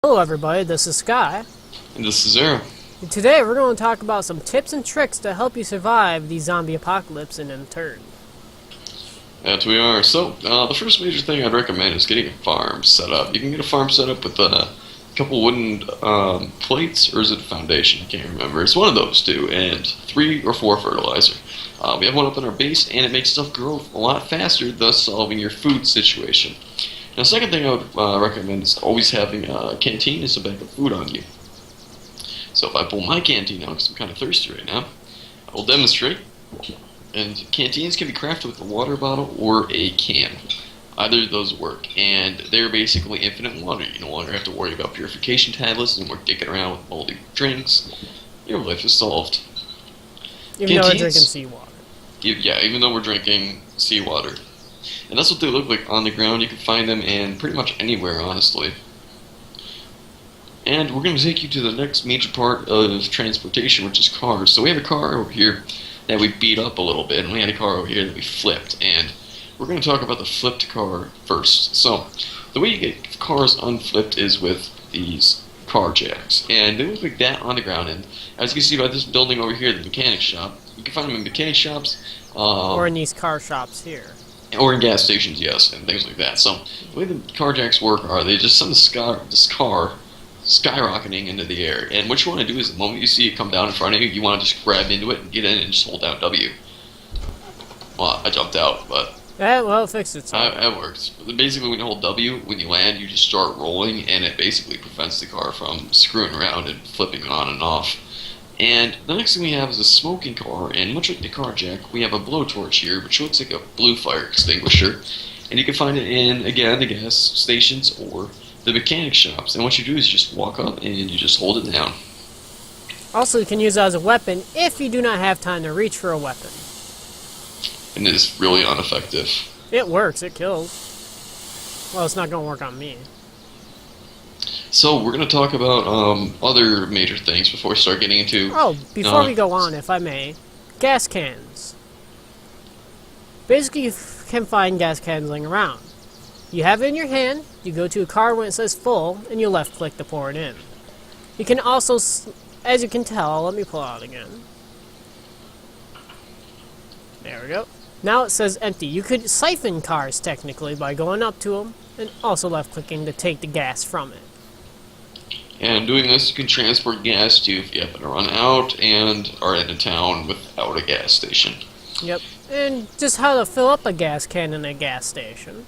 Hello everybody, this is Sky. And this is Aero. And today we're going to talk about some tips and tricks to help you survive the zombie apocalypse in Unturned. That we are. So, the first major thing I'd recommend is getting a farm set up. You can get a farm set up with a couple wooden plates, or is it a foundation? I can't remember. It's one of those two, and 3 or 4 fertilizer. We have one up in our base, and it makes stuff grow a lot faster, thus solving your food situation. Now, the second thing I would recommend is always having a canteen and some backup food on you. So if I pull my canteen out, because I'm kind of thirsty right now, I will demonstrate. And canteens can be crafted with a water bottle or a can. Either of those work, and they're basically infinite water. You no longer have to worry about purification tablets, no more dicking around with moldy drinks. Your life is solved. Even though we're drinking seawater. Yeah, even though we're drinking seawater. And that's what they look like on the ground. You can find them in pretty much anywhere, honestly. And we're going to take you to the next major part of transportation, which is cars. So we have a car over here that we beat up a little bit, and we had a car over here that we flipped. And we're going to talk about the flipped car first. So the way you get cars unflipped is with these car jacks. And they look like that on the ground. And as you can see by this building over here, the mechanic shop, you can find them in mechanic shops. Or in these car shops here. Or in gas stations, yes, and things like that. So the way the car jacks work are they just send this car skyrocketing into the air. And what you want to do is the moment you see it come down in front of you, you want to just grab into it and get in and just hold down W. Well, I jumped out, but Yeah, well, it fixed itself. that works. But basically, when you hold W, when you land, you just start rolling, and it basically prevents the car from screwing around and flipping on and off. And the next thing we have is a smoking car, and much like the car jack, we have a blowtorch here, which looks like a blue fire extinguisher. And you can find it in, again, the gas stations or the mechanic shops. And what you do is just walk up and you just hold it down. Also, you can use it as a weapon if you do not have time to reach for a weapon. And it is really ineffective. It works, it kills. Well, it's not going to work on me. So we're going to talk about other major things before we start getting into... Oh, before we go on, if I may, gas cans. Basically, you can find gas cans laying around. You have it in your hand, you go to a car when it says full, and you left click to pour it in. You can also, as you can tell, let me pull it out again. There we go. Now it says empty. You could siphon cars, technically, by going up to them, and also left clicking to take the gas from it. And doing this, you can transport gas to if you happen to run out and are in a town without a gas station. Yep. And just how to fill up a gas can in a gas station.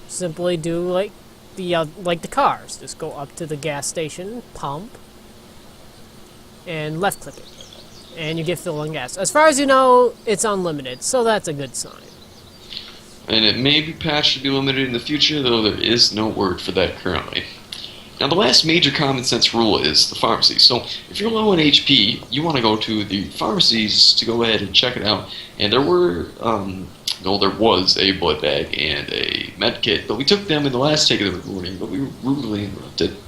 Simply do like the cars. Just go up to the gas station, pump, and left click it. And you get filled on gas. As far as you know, it's unlimited, so that's a good sign. And it may be patched to be limited in the future, though there is no word for that currently. Now, the last major common sense rule is the pharmacy. So, if you're low on HP, you want to go to the pharmacies to go ahead and check it out. And there was a blood bag and a med kit, but we took them in the last take of the recording, but we were rudely interrupted.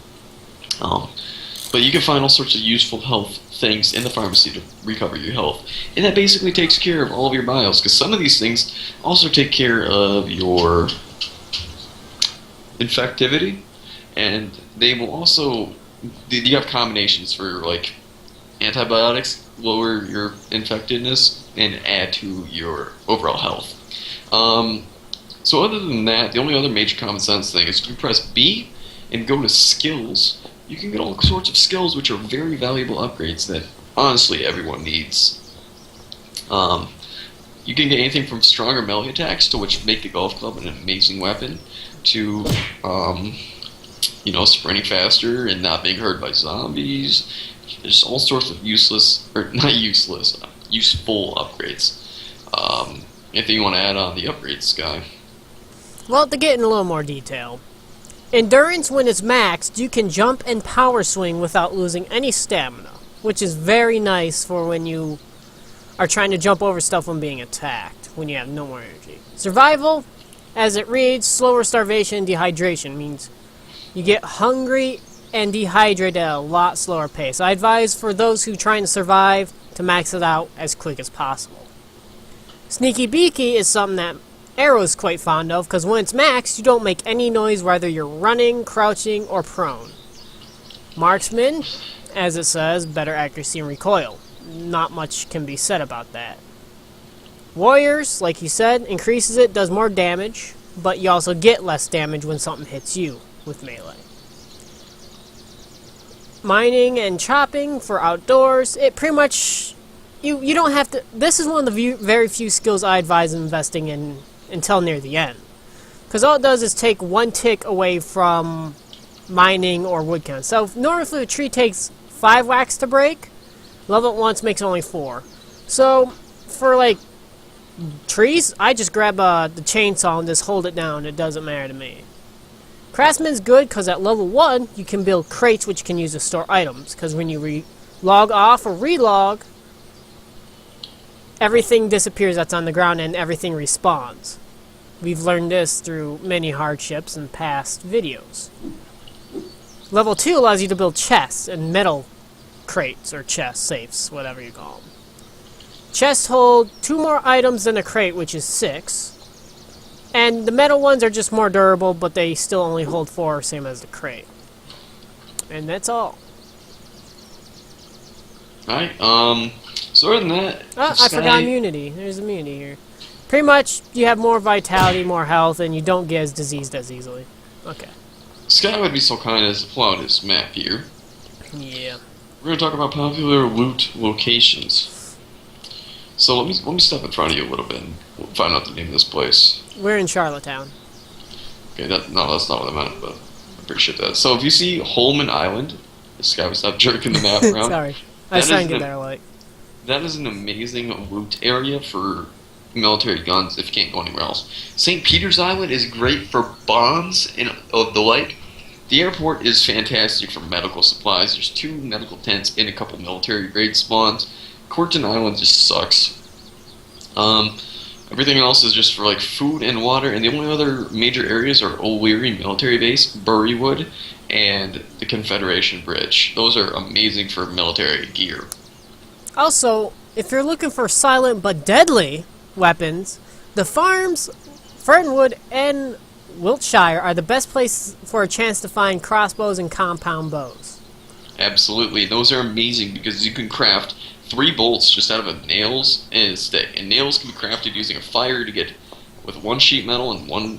But you can find all sorts of useful health things in the pharmacy to recover your health. And that basically takes care of all of your bios, because some of these things also take care of your infectivity. And they will also, you have combinations for like antibiotics, lower your infectedness, and add to your overall health. So other than that, the only other major common sense thing is if you press B and go to skills, you can get all sorts of skills which are very valuable upgrades that honestly everyone needs. You can get anything from stronger melee attacks, to which make the golf club an amazing weapon, to sprinting faster and not being hurt by zombies. There's all sorts of useful upgrades. Anything you want to add on the upgrades, Sky? Well, to get in a little more detail. Endurance, when it's maxed, you can jump and power swing without losing any stamina, which is very nice for when you are trying to jump over stuff when being attacked, when you have no more energy. Survival, as it reads, slower starvation and dehydration, means you get hungry and dehydrated at a lot slower pace. I advise for those who are trying to survive to max it out as quick as possible. Sneaky Beaky is something that Aero is quite fond of, because when it's maxed, you don't make any noise whether you're running, crouching, or prone. Marksman, as it says, better accuracy and recoil. Not much can be said about that. Warriors, like you said, increases it, does more damage, but you also get less damage when something hits you with melee. Mining and chopping for outdoors, it pretty much, you don't have to, this is one of the very few skills I advise investing in until near the end. Because all it does is take one tick away from mining or wood count. So normally if a tree takes 5 whacks to break, level it once makes only 4. So for like trees, I just grab the chainsaw and just hold it down. It doesn't matter to me. Craftsman's good because at level 1 you can build crates which you can use to store items. Because when you log off or relog, everything disappears that's on the ground and everything respawns. We've learned this through many hardships in past videos. Level 2 allows you to build chests and metal crates or chests, safes, whatever you call them. Chests hold 2 more items than a crate, which is 6. And the metal ones are just more durable, but they still only hold 4, same as the crate. And that's all. Alright, so other than that... I forgot immunity. There's immunity here. Pretty much, you have more vitality, more health, and you don't get as diseased as easily. Okay. Sky would be so kind as to pull out his map here. Yeah. We're going to talk about popular loot locations. So let me step in front of you a little bit and we'll find out the name of this place. We're in Charlottetown. Okay, that's not what I meant, but I appreciate that. So if you see Holman Island, this guy was not jerking the map around. Sorry. I was trying to get there like. That is an amazing loot area for military guns if you can't go anywhere else. St. Peter's Island is great for bombs and of the like. The airport is fantastic for medical supplies. There's 2 medical tents and a couple military grade spawns. Corton Island just sucks. Everything else is just for like food and water, and the only other major areas are O'Leary Military Base, Burywood, and the Confederation Bridge. Those are amazing for military gear. Also, if you're looking for silent but deadly weapons, the farms, Fernwood, and Wiltshire are the best place for a chance to find crossbows and compound bows. Absolutely, those are amazing because you can craft 3 bolts just out of nails and a stick. And nails can be crafted using a fire to get with 1 sheet metal and one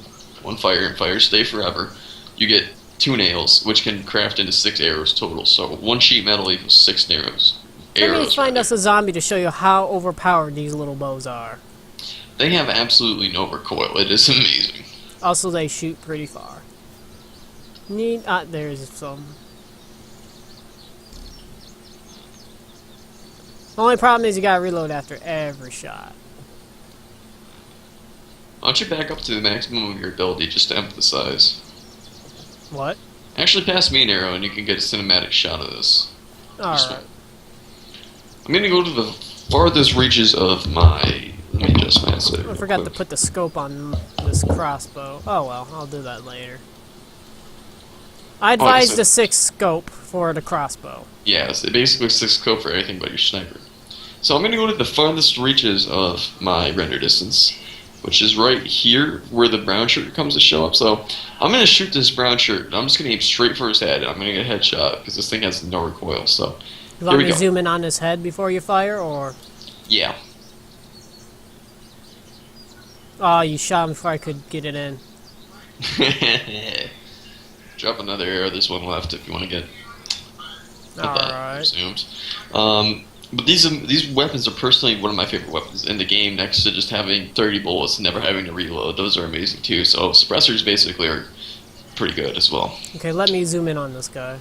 fire, and fires stay forever. You get 2 nails, which can craft into 6 arrows total. So 1 sheet metal equals 6 arrows. Let me find us a zombie to show you how overpowered these little bows are. They have absolutely no recoil. It is amazing. Also, they shoot pretty far. There's some. Only problem is you gotta reload after every shot. Why don't you back up to the maximum of your ability just to emphasize? What? Actually, pass me an arrow and you can get a cinematic shot of this. Alright. I'm gonna go to the farthest reaches of my... Let me adjust my headset. I forgot to put the scope on this crossbow. Oh well, I'll do that later. I advise the 6 scope for the crossbow. Yeah, it's basically 6 scope for everything but your sniper. So I'm going to go to the farthest reaches of my render distance, which is right here where the brown shirt comes to show up. So I'm going to shoot this brown shirt, and I'm just going to aim straight for his head. I'm going to get a headshot because this thing has no recoil. So you want me to zoom in on his head before you fire, or? Yeah. Oh, you shot him before I could get it in. Drop another arrow. There's one left if you want to get Alright. zoomed. But these weapons are personally one of my favorite weapons in the game, next to just having 30 bullets and never having to reload. Those are amazing too. So suppressors basically are pretty good as well. Okay, let me zoom in on this guy.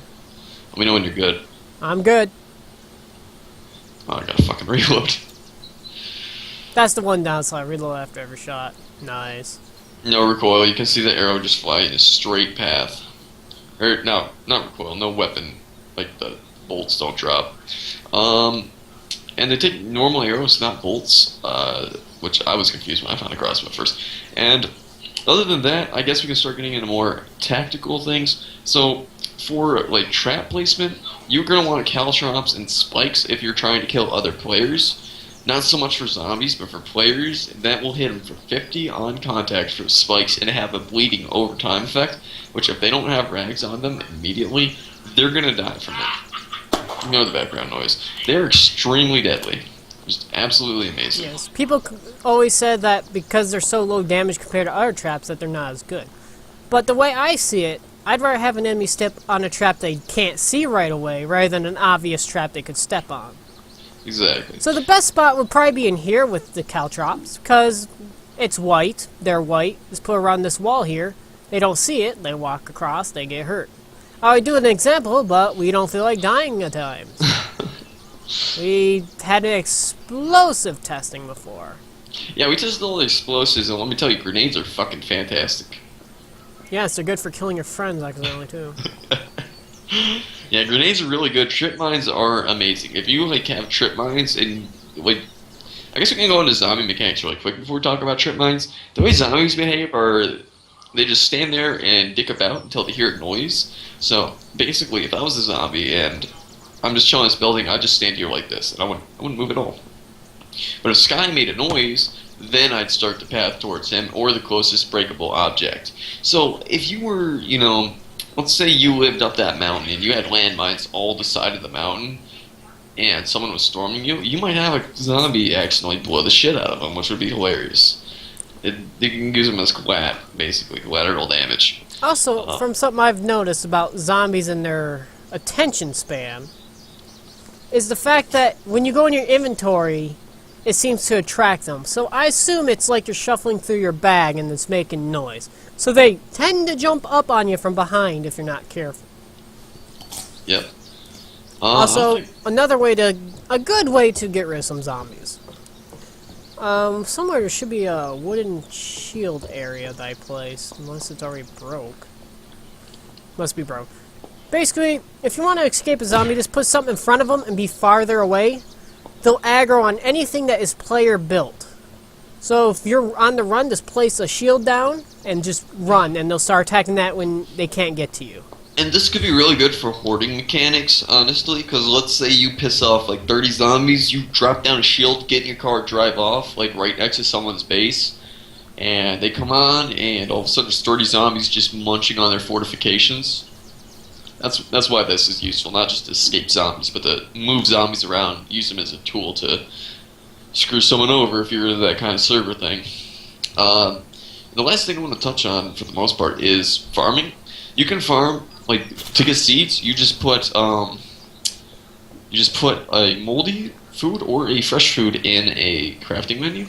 Let me know when you're good. I'm good. Oh, I gotta fucking reload. That's the one downside. Reload after every shot. Nice. No recoil. You can see the arrow just fly in a straight path. Or, no, not recoil. No weapon. Like, the bolts don't drop. And they take normal arrows, not bolts, which I was confused when I found the crossbow first. And other than that, I guess we can start getting into more tactical things. So, for, like, trap placement, you're going to want caltrops and spikes if you're trying to kill other players. Not so much for zombies, but for players, that will hit them for 50 on contact for spikes and have a bleeding overtime effect, which if they don't have rags on them immediately, they're gonna die from it. Ignore the background noise. They're extremely deadly. Just absolutely amazing. Yes, people always said that because they're so low damage compared to other traps that they're not as good. But the way I see it, I'd rather have an enemy step on a trap they can't see right away rather than an obvious trap they could step on. Exactly. So the best spot would probably be in here with the caltrops, because it's white, they're white. Just put around this wall here. They don't see it, they walk across, they get hurt. I would do an example, but we don't feel like dying at times. We had an explosive testing before. Yeah, we tested all the explosives, and let me tell you, grenades are fucking fantastic. Yes, they're good for killing your friends accidentally, too. Yeah, grenades are really good. Trip mines are amazing. If you, like, have trip mines, and, like, I guess we can go into zombie mechanics really quick before we talk about trip mines. The way zombies behave are, they just stand there and dick about until they hear a noise. So, basically, if I was a zombie and I'm just chilling in this building, I'd just stand here like this, and I wouldn't move at all. But if Sky made a noise, then I'd start the path towards him or the closest breakable object. So if you were, you know, let's say you lived up that mountain and you had landmines all the side of the mountain, and someone was storming you, you might have a zombie accidentally blow the shit out of them, which would be hilarious. You can use them as basically, collateral damage. Also, from something I've noticed about zombies and their attention span, is the fact that when you go in your inventory, it seems to attract them. So I assume it's like you're shuffling through your bag and it's making noise. So they tend to jump up on you from behind if you're not careful. Yep. Also, a good way to get rid of some zombies. Somewhere there should be a wooden shield area that I placed, unless it's already broke. Must be broke. Basically, if you want to escape a zombie, just put something in front of them and be farther away. They'll aggro on anything that is player built. So if you're on the run, just place a shield down and just run, and they'll start attacking that when they can't get to you. And this could be really good for hoarding mechanics, honestly, because let's say you piss off like 30 zombies, you drop down a shield, get in your car, drive off, like right next to someone's base, and they come on, and all of a sudden there's 30 zombies just munching on their fortifications. That's why this is useful, not just to escape zombies, but to move zombies around, use them as a tool to screw someone over if you're that kind of server thing. The last thing I want to touch on, for the most part, is farming. You can farm, like, to get seeds, you just put a moldy food or a fresh food in a crafting menu.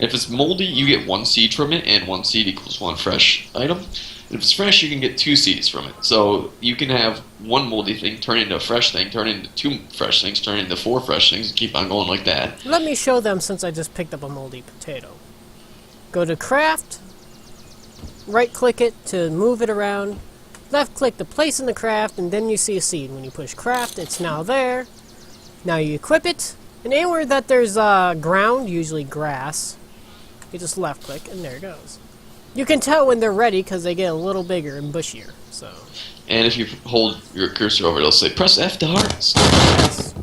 If it's moldy, you get 1 seed from it, and 1 seed equals 1 fresh item. If it's fresh, you can get 2 seeds from it. So you can have 1 moldy thing turn into a fresh thing, turn into 2 fresh things, turn into 4 fresh things, and keep on going like that. Let me show them since I just picked up a moldy potato. Go to craft, right click it to move it around, left click to place in the craft, and then you see a seed. When you push craft, it's now there. Now you equip it, and anywhere that there's ground, usually grass, you just left click, and there it goes. You can tell when they're ready because they get a little bigger and bushier. So. And if you hold your cursor over it, it'll say press F to harvest. Yes.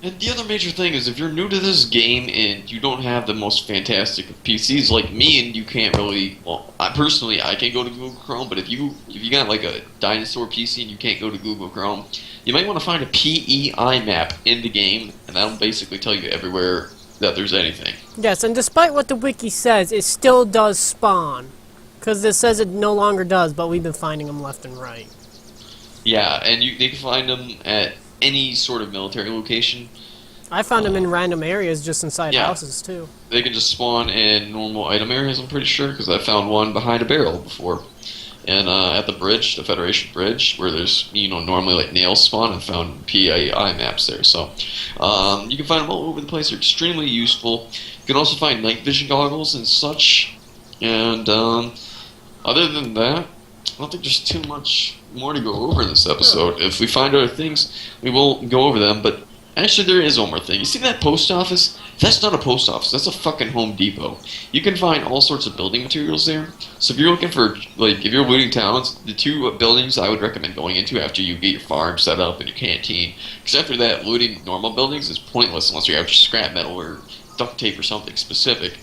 And the other major thing is if you're new to this game and you don't have the most fantastic of PCs like me, and you can't really, well, I can't go to Google Chrome, but if you got like a dinosaur PC and you can't go to Google Chrome, you might want to find a PEI map in the game, and that'll basically tell you everywhere that there's anything. Yes, and despite what the wiki says, it still does spawn. Because it says it no longer does, but we've been finding them left and right. Yeah, and they can find them at any sort of military location. I found them in random areas just inside houses, too. They can just spawn in normal item areas, I'm pretty sure, because I found one behind a barrel before. And at the bridge, the Federation Bridge, where there's, normally like nails spawn, I found PAI maps there. So you can find them all over the place. They're extremely useful. You can also find night vision goggles and such. And other than that, I don't think there's too much more to go over in this episode. If we find other things, we will go over them. But actually, there is one more thing. You see that post office? That's not a post office. That's a fucking Home Depot. You can find all sorts of building materials there. So if you're looking for, like, if you're looting towns, the 2 buildings I would recommend going into after you get your farm set up and your canteen. Because after that, looting normal buildings is pointless unless you have scrap metal or duct tape or something specific.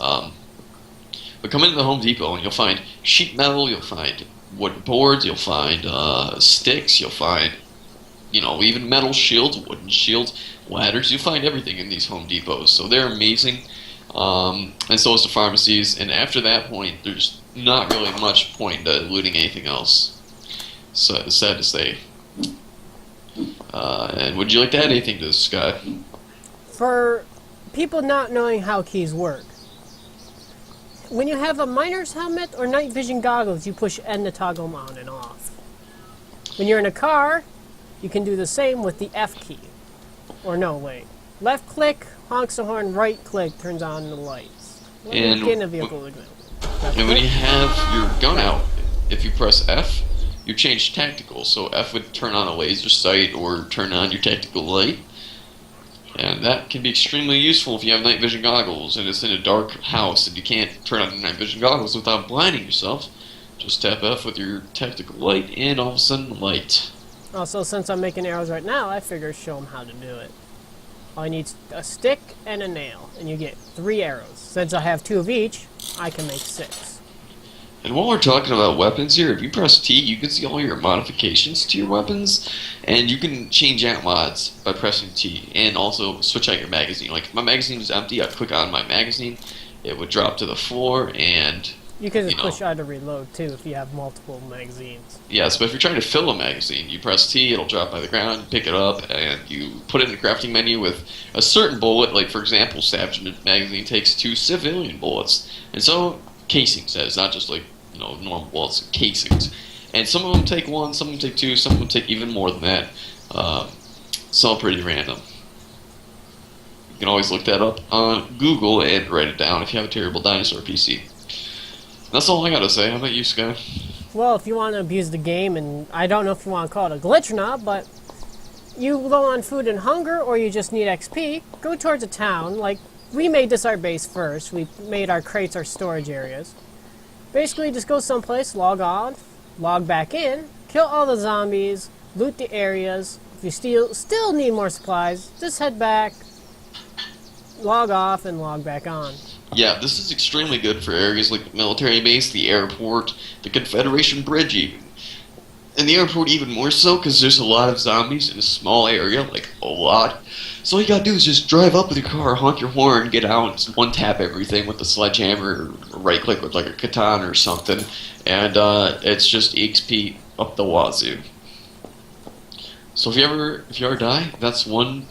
But come into the Home Depot and you'll find sheet metal, you'll find wooden boards, you'll find sticks, you'll find even metal shields, wooden shields, ladders. You find everything in these Home Depots, so they're amazing. And so is the pharmacies. And after that point, there's not really much point to looting anything else. So it's sad to say. And would you like to add anything to this, Sky? For people not knowing how keys work, when you have a miner's helmet or night vision goggles, you push N to toggle them on and off. When you're in a car, you can do the same with the F key. Or no, wait. Left click honks the horn, right click turns on the lights. And get in a vehicle example. And when you have your gun out, if you press F, you change tactical. So F would turn on a laser sight or turn on your tactical light. And that can be extremely useful if you have night vision goggles and it's in a dark house and you can't turn on your night vision goggles without blinding yourself. Just tap F with your tactical light and all of a sudden light. Also, since I'm making arrows right now, I figure show them how to do it. All you need is a stick and a nail, and you get 3 arrows. Since I have 2 of each, I can make 6. And while we're talking about weapons here, if you press T, you can see all your modifications to your weapons, and you can change out mods by pressing T, and also switch out your magazine. Like, if my magazine is empty, I click on my magazine, it would drop to the floor, and you can just push I to reload, too, if you have multiple magazines. Yes, but if you're trying to fill a magazine, you press T, it'll drop by the ground, you pick it up, and you put it in the crafting menu with a certain bullet. Like, for example, Savage magazine takes 2 civilian bullets. And so, casing says, not just like, normal bullets, casings. And some of them take 1, some of them take 2, some of them take even more than that. It's all pretty random. You can always look that up on Google and write it down if you have a terrible dinosaur PC. That's all I gotta say. How about you, Sky? Well, if you want to abuse the game, and I don't know if you want to call it a glitch or not, but you low on food and hunger, or you just need XP, go towards a town. Like, we made this our base first. We made our crates our storage areas. Basically, just go someplace, log on, log back in, kill all the zombies, loot the areas. If you still need more supplies, just head back, log off, and log back on. Yeah, this is extremely good for areas like the military base, the airport, the Confederation Bridge even. And the airport even more so because there's a lot of zombies in a small area, like a lot. So all you gotta do is just drive up with your car, honk your horn, get out, and just one-tap everything with the sledgehammer or right-click with like a katana or something. And it's just XP up the wazoo. So if you ever die, that's one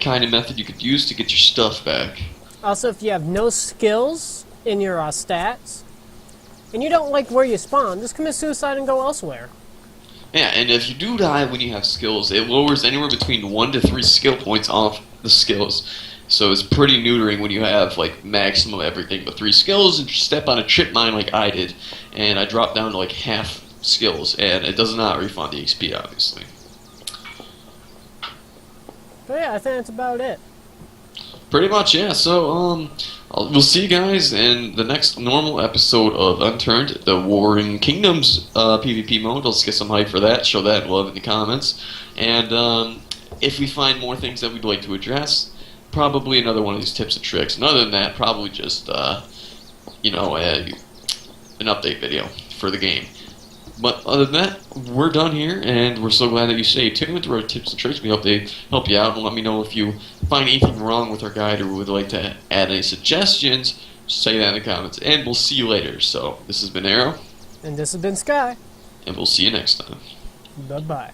kind of method you could use to get your stuff back. Also, if you have no skills in your stats, and you don't like where you spawn, just commit suicide and go elsewhere. Yeah, and if you do die when you have skills, it lowers anywhere between 1 to 3 skill points off the skills. So it's pretty neutering when you have like maximum everything but 3 skills and you step on a trip mine like I did, and I dropped down to like half skills, and it does not refund the XP, obviously. But yeah, I think that's about it. Pretty much, yeah. So, we'll see you guys in the next normal episode of Unturned, the Warring Kingdoms PvP mode. Let's get some hype for that. Show that love in the comments. And if we find more things that we'd like to address, probably another one of these tips and tricks. And other than that, probably just, an update video for the game. But other than that, we're done here, and we're so glad that you stayed tuned to our tips and tricks. We hope they help you out, and let me know if you find anything wrong with our guide or would like to add any suggestions. Just say that in the comments, and we'll see you later. So, this has been Aero. And this has been Sky. And we'll see you next time. Bye-bye.